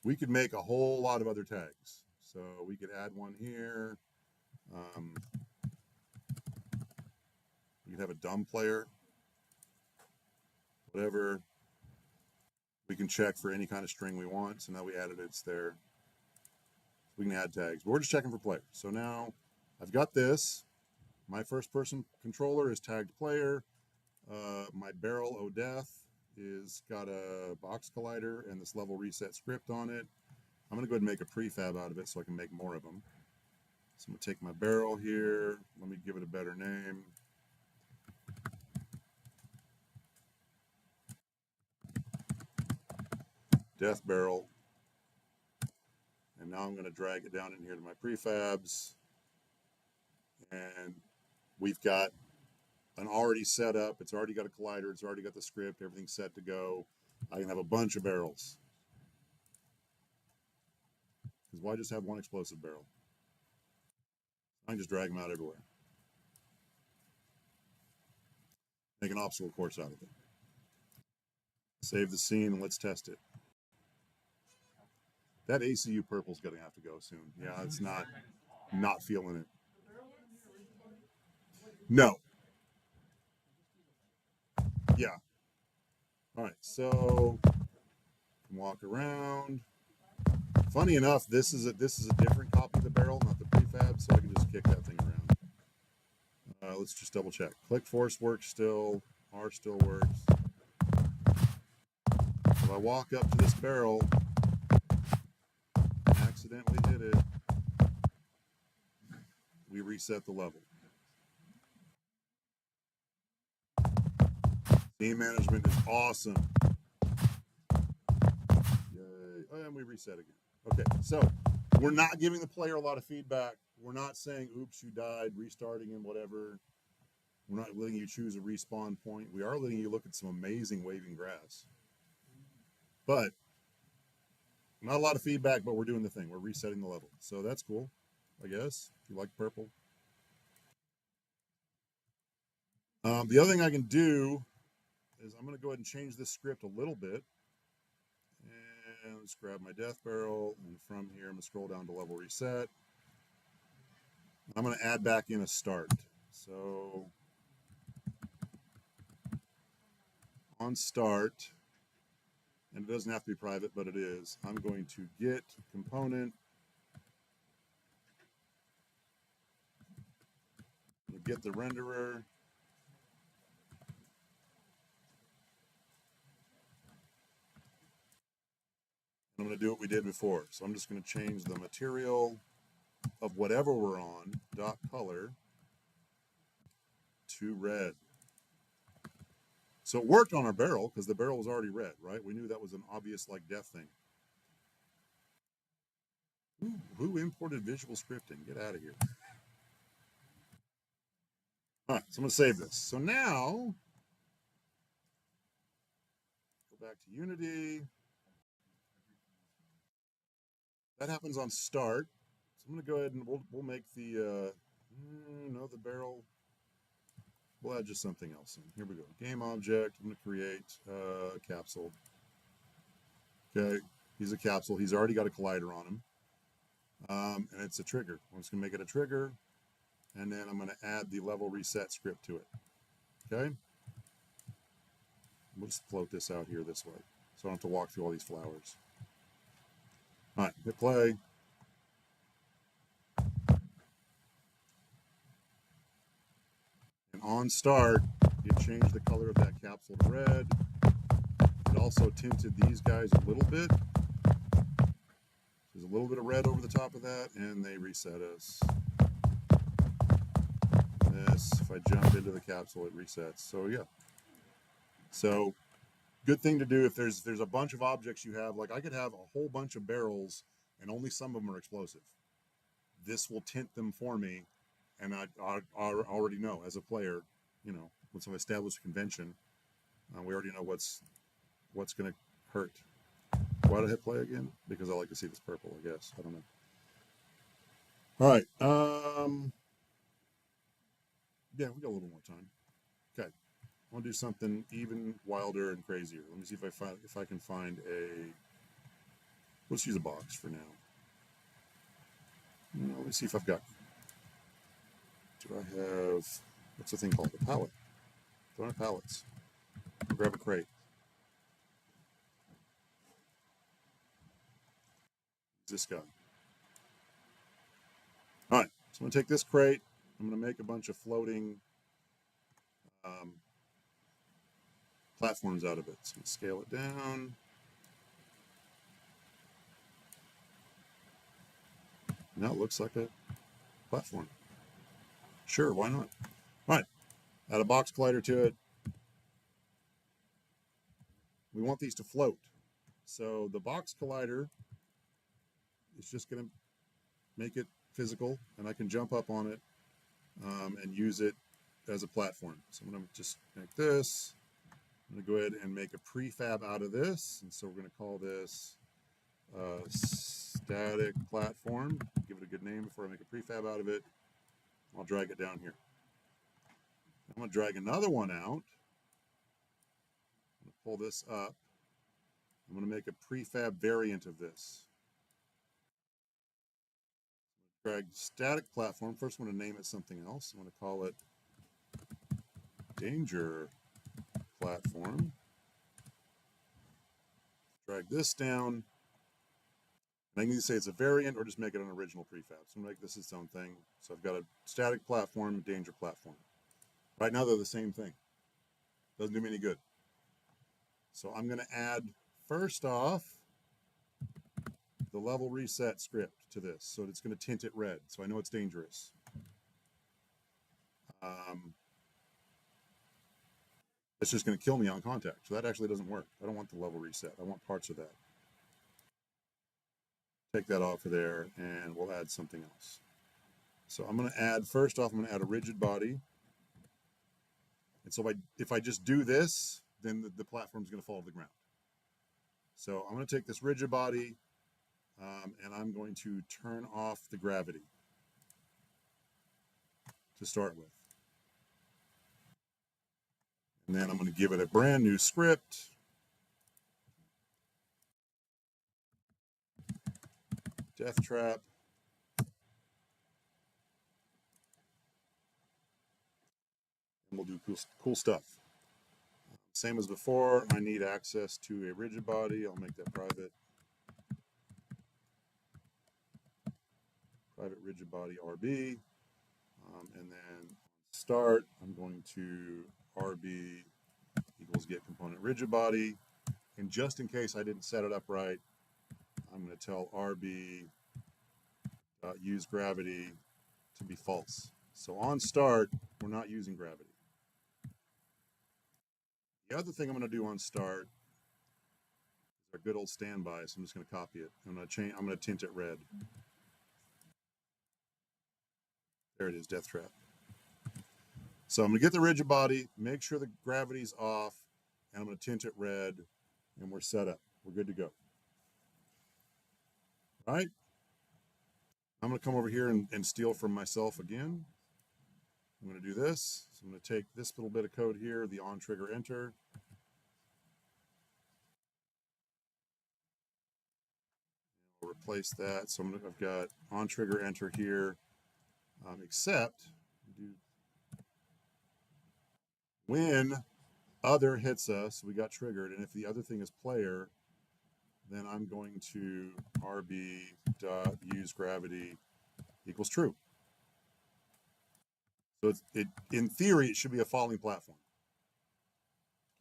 We could make a whole lot of other tags. So we could add one here. We could have a dumb player, whatever. We can check for any kind of string we want. So now we added it, it's there. We can add tags, but we're just checking for player. So now I've got this. My first person controller is tagged player. My barrel ODeath is got a box collider and this level reset script on it. I'm going to go ahead and make a prefab out of it so I can make more of them. So I'm going to take my barrel here. Let me give it a better name. Death barrel. And now I'm going to drag it down in here to my prefabs. And we've got an already set up. It's already got a collider. It's already got the script. Everything's set to go. I can have a bunch of barrels. Because why just have one explosive barrel? I can just drag them out everywhere. Make an obstacle course out of it. Save the scene and let's test it. That ACU purple's going to have to go soon. Yeah, it's not feeling it. No. Yeah. All right, so walk around. Funny enough, this is a different copy of the barrel, not the prefab, so I can just kick that thing around. Let's just double check. Click force works still. R still works. If I walk up to this barrel, accidentally hit it, we reset the level. Scene management is awesome. Yay. And we reset again. Okay, so we're not giving the player a lot of feedback. We're not saying, oops, you died, restarting and whatever. We're not letting you choose a respawn point. We are letting you look at some amazing waving grass. But not a lot of feedback, but we're doing the thing. We're resetting the level. So that's cool, I guess, if you like purple. The other thing I can do is I'm going to go ahead and change this script a little bit. And let's grab my death barrel. And from here, I'm going to scroll down to level reset. I'm going to add back in a start. So on start, and it doesn't have to be private, but it is, I'm going to get component. We'll get the renderer. I'm going to do what we did before. So I'm just going to change the material of whatever we're on, dot color, to red. So it worked on our barrel because the barrel was already red, right? We knew that was an obvious like death thing. Who imported visual scripting? Get out of here. All right, so I'm going to save this. So now, go back to Unity. That happens on start. So I'm going to go ahead and we'll make the, no, the barrel. we'll add just something else in. Here we go. GameObject. I'm going to create a capsule. Okay, he's a capsule. He's already got a collider on him. And it's a trigger. I'm just going to make it a trigger. And then I'm going to add the level reset script to it. Okay. We'll just float this out here this way, so I don't have to walk through all these flowers. All right, hit play. And on start, you change the color of that capsule to red. It also tinted these guys a little bit. There's a little bit of red over the top of that, and they reset us. This, if I jump into the capsule, it resets. So yeah. So good thing to do if there's a bunch of objects you have. Like I could have a whole bunch of barrels, and only some of them are explosive. This will tint them for me, and I already know as a player, you know, once I've established a convention, we already know what's going to hurt. Why did I hit play again? Because I like to see this purple, I guess. I don't know. All right. Yeah, we got a little more time. Okay. I want to do something even wilder and crazier. Let me see if I can find a. Let's use a box for now. Let me see if I've got. Do I have? What's the thing called? A pallet. Don't have pallets. I'll grab a crate. This guy. All right. So I'm going to take this crate. I'm going to make a bunch of floating platforms out of it. So I'm going to scale it down. Now it looks like a platform. Sure, why not? All right. Add a box collider to it. We want these to float. So the box collider is just going to make it physical, and I can jump up on it and use it as a platform. So I'm going to just make this. I'm going to go ahead and make a prefab out of this. And so we're going to call this static platform. Give it a good name before I make a prefab out of it. I'll drag it down here. I'm going to drag another one out. I'm going to pull this up. I'm going to make a prefab variant of this. Drag static platform. First, I'm going to name it something else. I'm going to call it danger platform. Drag this down. And I can either say it's a variant or just make it an original prefab. So I'm going to make this its own thing. So I've got a static platform, danger platform. Right now, they're the same thing. Doesn't do me any good. So I'm going to add, first off, the level reset script to this. So it's going to tint it red. So I know it's dangerous. It's just going to kill me on contact. So that actually doesn't work. I don't want the level reset. I want parts of that. Take that off of there, and we'll add something else. So I'm going to add, first off, I'm going to add a rigid body. And so if I just do this, then the platform's going to fall to the ground. So I'm going to take this rigid body, and I'm going to turn off the gravity to start with. And then I'm going to give it a brand new script. Death trap. And we'll do cool stuff. Same as before, I need access to a rigid body. I'll make that private. Private rigid body RB. And then start, I'm going to RB equals GetComponent rigid body. And just in case I didn't set it up right, I'm going to tell RB use gravity to be false. So on start, we're not using gravity. The other thing I'm going to do on start is our good old standby. So I'm just going to copy it. I'm going to tint it red. There it is, death trap. So I'm going to get the rigid body, make sure the gravity's off, and I'm going to tint it red, and we're set up. We're good to go. All right. I'm going to come over here and steal from myself again. I'm going to do this. So I'm going to take this little bit of code here, the OnTriggerEnter. We'll replace that. So I've got OnTriggerEnter here, except when other hits us, we got triggered. And if the other thing is player, then I'm going to rb.useGravity equals true. So in theory, it should be a falling platform.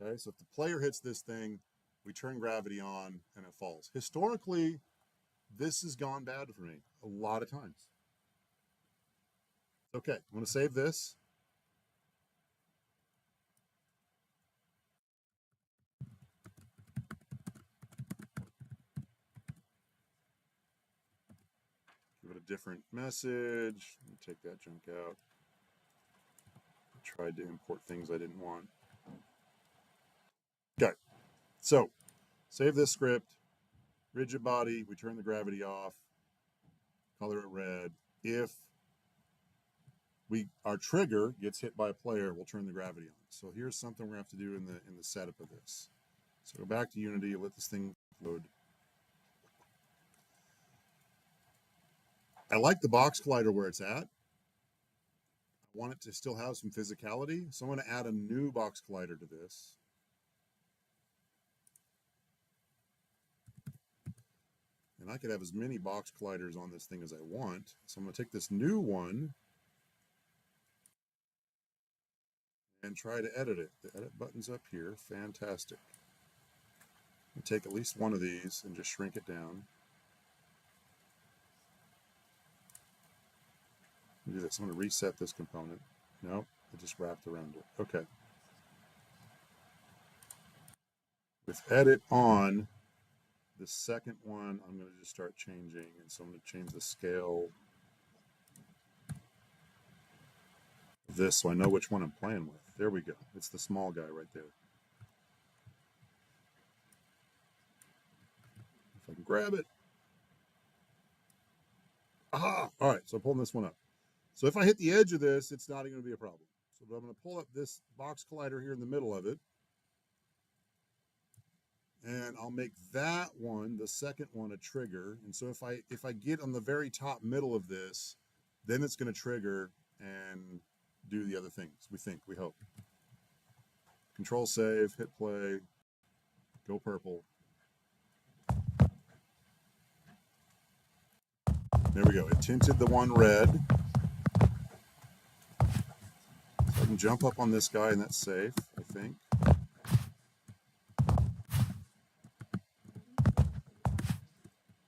Okay, so if the player hits this thing, we turn gravity on and it falls. Historically, this has gone bad for me a lot of times. Okay, I'm going to save this. Give it a different message. Let me take that junk out. I tried to import things I didn't want. Okay, so save this script. Rigidbody, we turn the gravity off. Color it red. If our trigger gets hit by a player, we'll turn the gravity on. So here's something we're going to have to do in the setup of this. So go back to Unity, let this thing load. I like the box collider where it's at. I want it to still have some physicality. So I'm going to add a new box collider to this. And I could have as many box colliders on this thing as I want. So I'm going to take this new one and try to edit it. The edit button's up here. Fantastic. I'll take at least one of these and just shrink it down. Do this. I'm going to reset this component. No, it just wrapped around it. Okay. With edit on, the second one, I'm going to just start changing. And so I'm going to change the scale of this so I know which one I'm playing with. There we go. It's the small guy right there. If I can grab it. Aha! All right, so I'm pulling this one up. So if I hit the edge of this, it's not even going to be a problem. So I'm going to pull up this box collider here in the middle of it. And I'll make that one, the second one, a trigger. And so if I get on the very top middle of this, then it's going to trigger and do the other things. We hope. Control save, hit play, go purple. There we go. It tinted the one red. So I can jump up on this guy and that's safe, I think.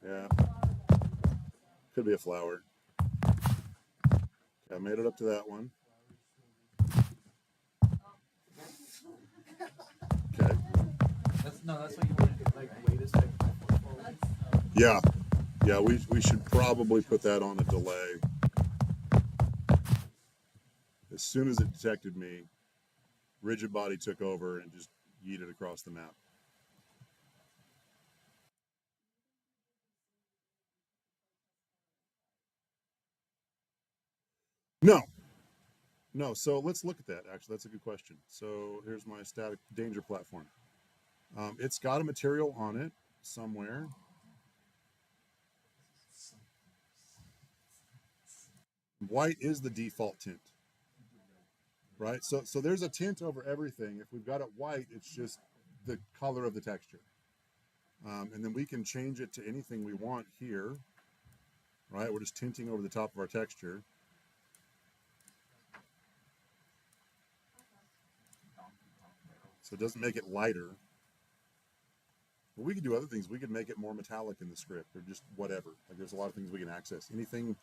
Yeah. Could be a flower. Okay, I made it up to that one. Okay.
That's what you want to do. Like, wait a second.
Yeah. Yeah, we should probably put that on a delay. As soon as it detected me, Rigidbody took over and just yeeted across the map. No, so let's look at that. Actually, that's a good question. So here's my static danger platform. It's got a material on it somewhere. White is the default tint, right? So there's a tint over everything. If we've got it white, it's just the color of the texture. And then we can change it to anything we want here, right? We're just tinting over the top of our texture. So it doesn't make it lighter. But we could do other things. We could make it more metallic in the script or just whatever. Like there's a lot of things we can access. Anything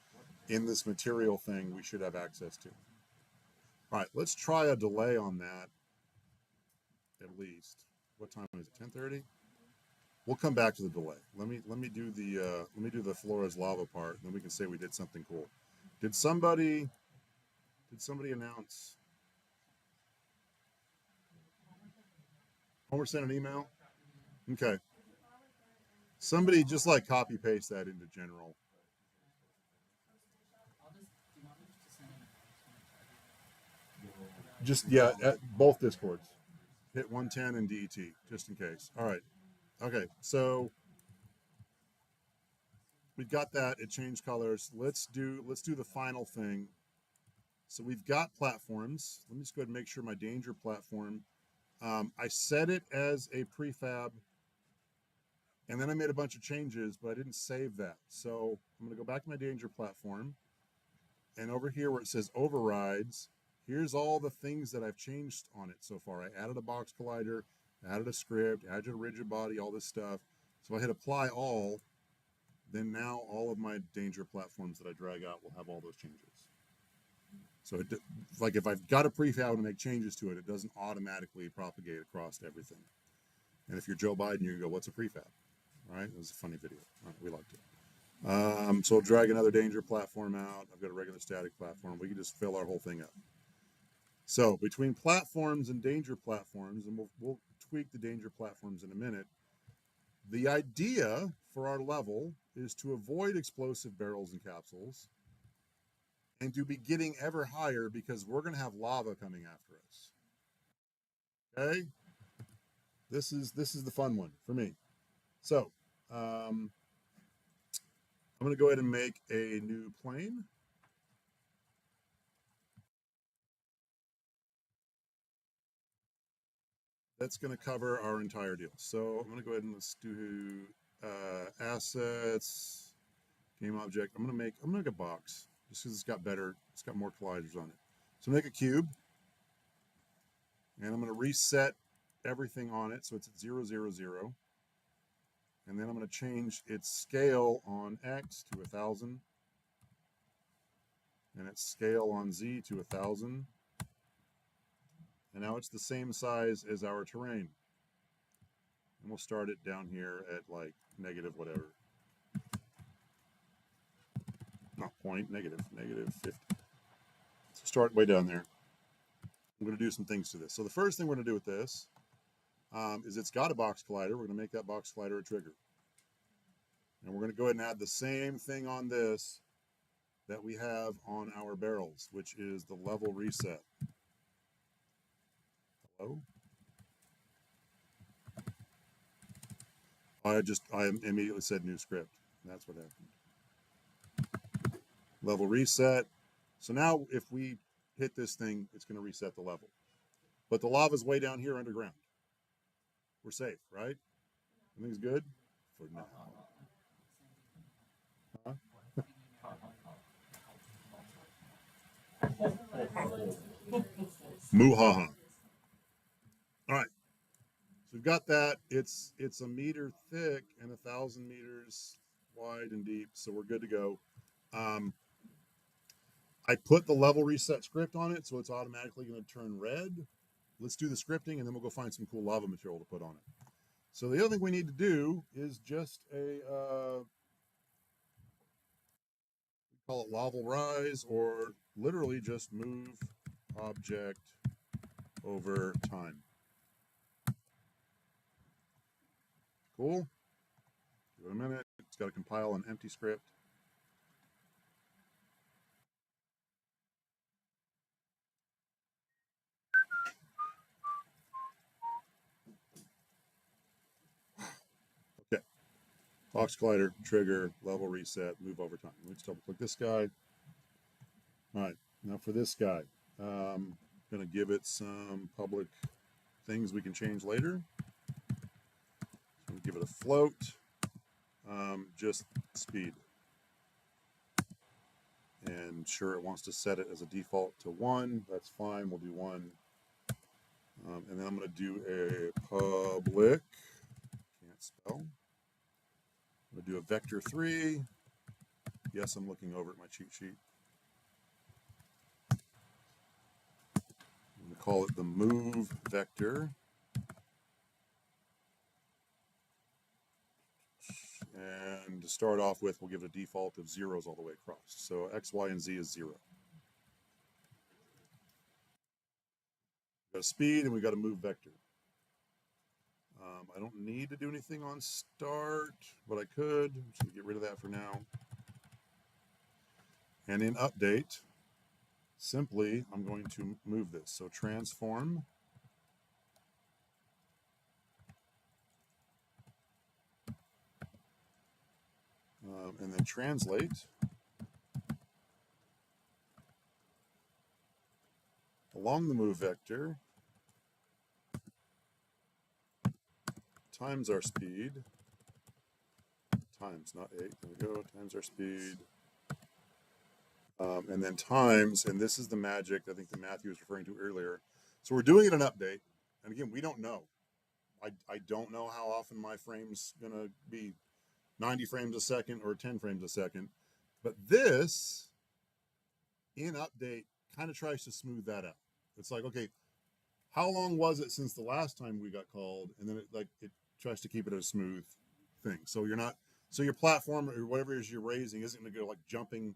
in this material thing we should have access to. All right, let's try a delay on that at least. What time is it? 10:30? We'll come back to the delay. Let me do the Flores lava part, and then we can say we did something cool. Did somebody announce? Homer sent an email? Okay. Somebody just like copy paste that into general. Just, yeah, at both Discords. Hit 110 and DET, just in case. All right. Okay, so we've got that. It changed colors. Let's do the final thing. So we've got platforms. Let me just go ahead and make sure my danger platform. I set it as a prefab, and then I made a bunch of changes, but I didn't save that. So I'm going to go back to my danger platform, and over here where it says overrides, here's all the things that I've changed on it so far. I added a box collider, added a script, added a rigid body, all this stuff. So if I hit apply all, then now all of my danger platforms that I drag out will have all those changes. So it, like if I've got a prefab and make changes to it, it doesn't automatically propagate across everything. And if you're Joe Biden, you go, what's a prefab? All right, it was a funny video. All right, we liked it. So I'll drag another danger platform out. I've got a regular static platform. We can just fill our whole thing up. So between platforms and danger platforms, and we'll tweak the danger platforms in a minute, the idea for our level is to avoid explosive barrels and capsules and to be getting ever higher because we're going to have lava coming after us. Okay? This is the fun one for me. So I'm going to go ahead and make a new plane. That's going to cover our entire deal. So I'm going to go ahead and let's do assets, GameObject. I'm going to make a box just because it's got more colliders on it. So make a cube, and I'm going to reset everything on it so it's at 0, 0, 0. And then I'm going to change its scale on X to 1,000, and its scale on Z to 1,000. And now it's the same size as our terrain. And we'll start it down here at like negative whatever. Not point, negative 50. So start way down there. I'm going to do some things to this. So the first thing we're going to do with this is it's got a box collider. We're going to make that box collider a trigger. And we're going to go ahead and add the same thing on this that we have on our barrels, which is the level reset. Hello? I immediately said new script. That's what happened. Level reset. So now if we hit this thing, it's going to reset the level. But the lava's way down here underground. We're safe, right? Everything's good for now. Huh? Muhaha. All right. So we've got that. It's a meter thick and 1,000 meters wide and deep. So we're good to go. I put the level reset script on it, so it's automatically going to turn red. Let's do the scripting, and then we'll go find some cool lava material to put on it. So the other thing we need to do is just we call it lava rise, or literally just move object over time. Cool. Give it a minute. It's got to compile an empty script. Okay. Box collider, trigger, level reset, move over time. Let's double click this guy. All right. Now for this guy, I'm going to give it some public things we can change later. We'll give it a float, just speed. And sure, it wants to set it as a default to 1. That's fine. We'll do 1. And then I'm going to do a public. Can't spell. I'm going to do a vector 3. Yes, I'm looking over at my cheat sheet. I'm going to call it the move vector. And to start off with, we'll give it a default of zeros all the way across. So X, Y, and Z is 0. We've got a speed and we've got a move vector. I don't need to do anything on start, but I could. I'm just going to get rid of that for now. And in update, simply, I'm going to move this. So transform. And then translate. Along the move vector times our speed. Times, not 8. There we go. Times our speed. And then times, and this is the magic I think that Matthew was referring to earlier. So we're doing it in update. And again, we don't know. I don't know how often my frame's going to be 90 frames a second or 10 frames a second. But this, in update, kind of tries to smooth that out. It's like, okay, how long was it since the last time we got called? And then it tries to keep it a smooth thing. So you're not, so your platform or whatever it is you're raising isn't going to go like jumping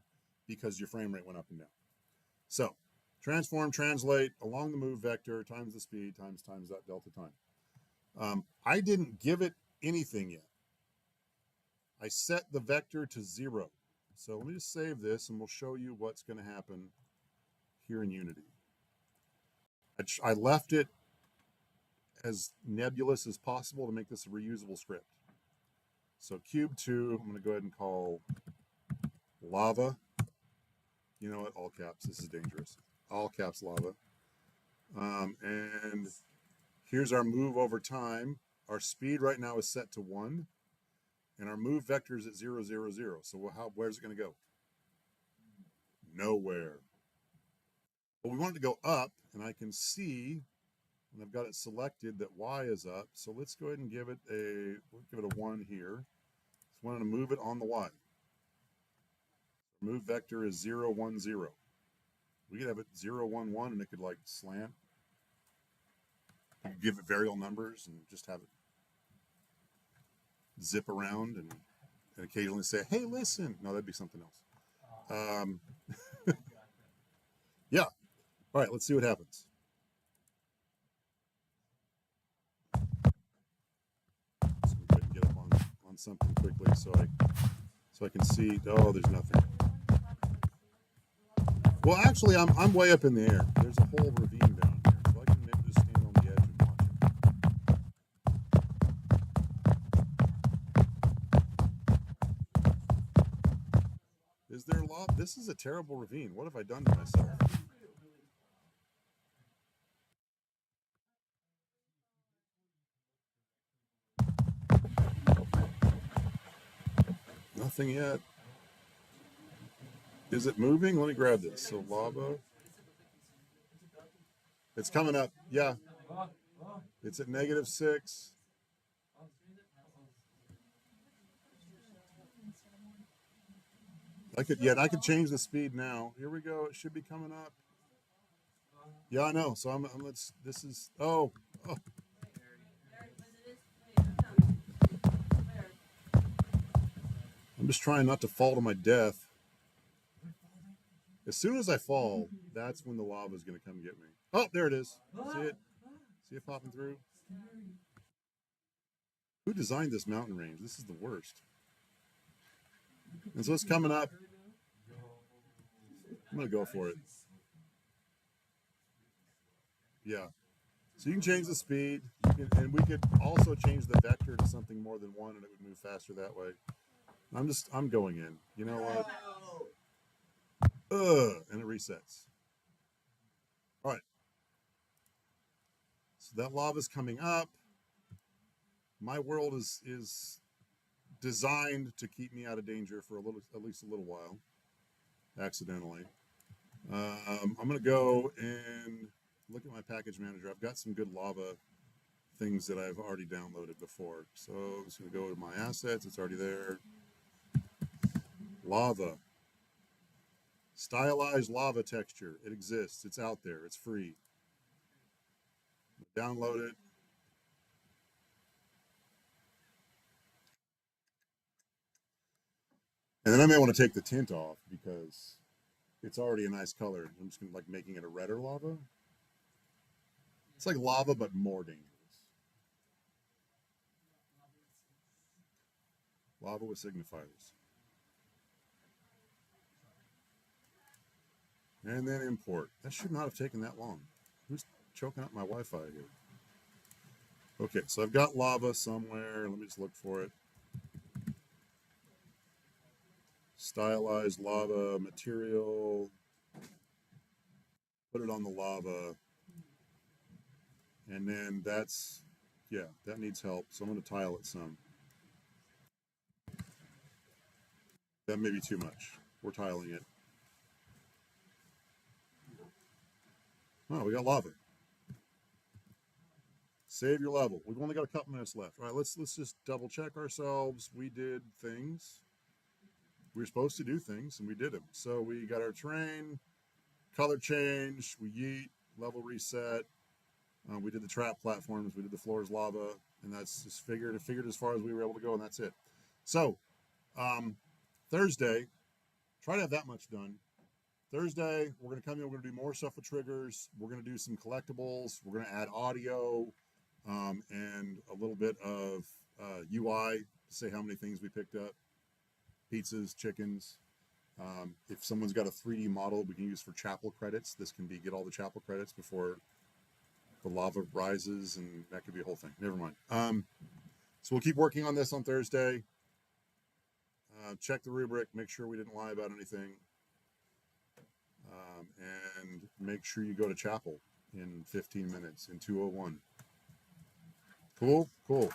because your frame rate went up and down. So transform, translate along the move vector times the speed times that delta time. I didn't give it anything yet. I set the vector to 0. So let me just save this and we'll show you what's going to happen here in Unity. I left it as nebulous as possible to make this a reusable script. So cube 2, I'm going to go ahead and call lava. You know what? All caps. This is dangerous. All caps lava. And here's our move over time. Our speed right now is set to 1. And our move vector is at 0, 0, 0. So where's it going to go? Nowhere. But we want it to go up, and I can see, and I've got it selected, that Y is up. So let's go ahead and give it a 1 here. So I want to move it on the Y. Move vector is 0, 1, 0. We could have it 0, 1, 1, and it could like slant. You could give it variable numbers and just have it zip around and occasionally say, hey, listen. No, that'd be something else. Yeah. All right, let's see what happens. Let's go ahead and get up on something quickly so I can see. Oh, there's nothing. Well, actually, I'm way up in the air. There's a whole ravine down here, so I can maybe just stand on the edge and watch it. Is there a lot? This is a terrible ravine. What have I done to myself? Nothing yet. Is it moving? Let me grab this. So lava. It's coming up. Yeah. It's at -6. I could change the speed now. Here we go. It should be coming up. Yeah, I know. So this is, oh. I'm just trying not to fall to my death. As soon as I fall, that's when the lava is going to come get me. Oh, there it is. See it? See it popping through? Who designed this mountain range? This is the worst. And so it's coming up. I'm going to go for it. Yeah. So you can change the speed. And we could also change the vector to something more than 1, and it would move faster that way. I'm going in. You know what? And it resets. All right. So that lava's coming up. My world is designed to keep me out of danger for at least a little while, accidentally. I'm going to go and look at my package manager. I've got some good lava things that I've already downloaded before. So I'm just going to go to my assets. It's already there. Lava. Stylized lava texture. It exists. It's out there. It's free. Download it. And then I may want to take the tint off because it's already a nice color. I'm just going to like making it a redder lava. It's like lava, but more dangerous. Lava with signifiers. And then import. That should not have taken that long. Who's choking up my Wi-Fi here? Okay, so I've got lava somewhere. Let me just look for it. Stylized lava material. Put it on the lava. And then that's, yeah, that needs help. So I'm going to tile it some. That may be too much. We're tiling it. Oh, we got lava. Save your level. We've only got a couple minutes left. All right, let's just double check ourselves. We did things. We were supposed to do things, and we did them. So we got our terrain, color change, we yeet, level reset. We did the trap platforms. We did the floors lava, and that's just figured as far as we were able to go, and that's it. So Thursday, try to have that much done. Thursday, we're going to come in. We're going to do more stuff with triggers. We're going to do some collectibles. We're going to add audio and a little bit of UI to say how many things we picked up. Pizzas, chickens. If someone's got a 3D model we can use for chapel credits, this can be get all the chapel credits before the lava rises, and that could be a whole thing. Never mind. So we'll keep working on this on Thursday. Check the rubric, make sure we didn't lie about anything. And make sure you go to chapel in 15 minutes in 2:01. Cool? Cool.